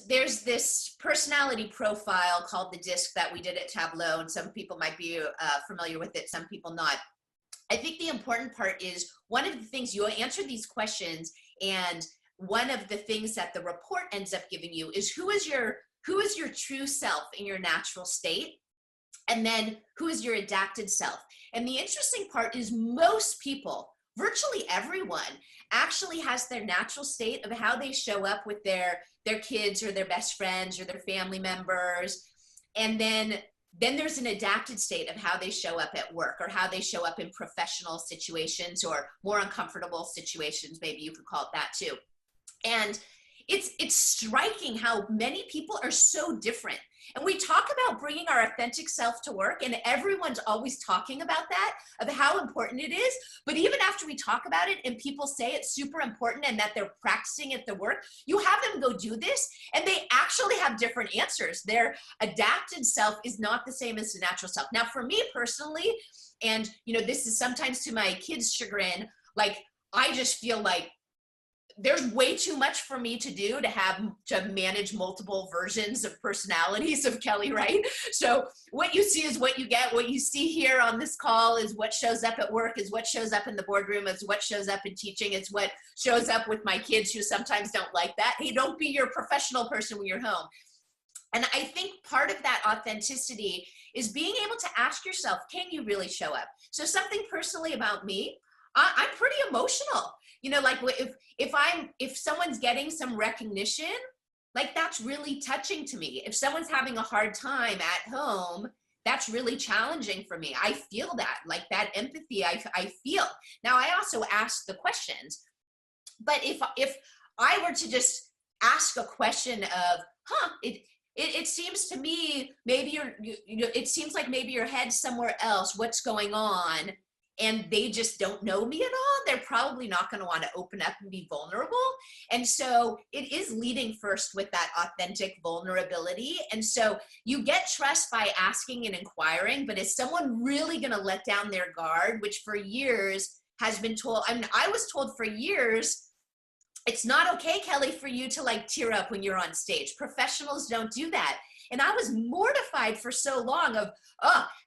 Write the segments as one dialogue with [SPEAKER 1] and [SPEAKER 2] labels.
[SPEAKER 1] there's this personality profile called the DISC that we did at Tableau, and some people might be familiar with it, some people not. I think the important part is one of the things you answer these questions, and one of the things that the report ends up giving you is who is your true self in your natural state, and then who is your adapted self. And the interesting part is most people, virtually everyone, actually has their natural state of how they show up with their kids or their best friends or their family members. And then there's an adapted state of how they show up at work, or how they show up in professional situations or more uncomfortable situations, maybe you could call it that too. And it's striking how many people are so different. And we talk about bringing our authentic self to work, and everyone's always talking about that, of how important it is. But even after we talk about it and people say it's super important and that they're practicing at the work, you have them go do this and they actually have different answers. Their adapted self is not the same as the natural self. Now, for me personally, and this is sometimes to my kids' chagrin, like I just feel like there's way too much for me to do to manage multiple versions of personalities of Kelly Wright. So what you see is what you get. What you see here on this call is what shows up at work, is what shows up in the boardroom, is what shows up in teaching, it's what shows up with my kids who sometimes don't like that. Hey, don't be your professional person when you're home. And I think part of that authenticity is being able to ask yourself, can you really show up? So something personally about me, I'm pretty emotional. Like if someone's getting some recognition, like that's really touching to me. If someone's having a hard time at home, that's really challenging for me. I feel that, like that empathy I feel. Now, I also ask the questions, but if I were to just ask a question of, it seems to me, maybe it seems like maybe your head's somewhere else, what's going on? And they just don't know me at all, they're probably not going to want to open up and be vulnerable. And so it is leading first with that authentic vulnerability. And so you get trust by asking and inquiring, but is someone really going to let down their guard, which for years has been told, I was told for years, it's not okay, Kelly, for you to like tear up when you're on stage. Professionals don't do that. And I was mortified for so long of,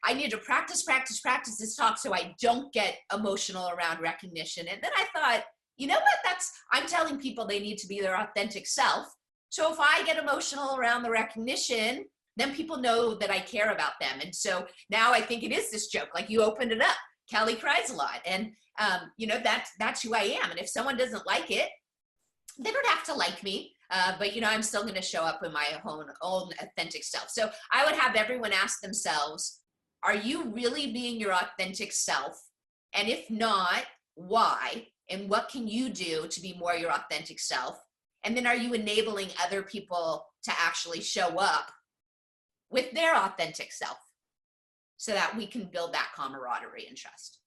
[SPEAKER 1] I need to practice this talk so I don't get emotional around recognition. And then I thought, you know what, I'm telling people they need to be their authentic self. So if I get emotional around the recognition, then people know that I care about them. And so now I think it is this joke, like you opened it up. Kelly cries a lot. And that's who I am. And if someone doesn't like it, they don't have to like me. But I'm still going to show up in my own authentic self. So I would have everyone ask themselves, are you really being your authentic self? And if not, why? And what can you do to be more your authentic self? And then are you enabling other people to actually show up with their authentic self so that we can build that camaraderie and trust?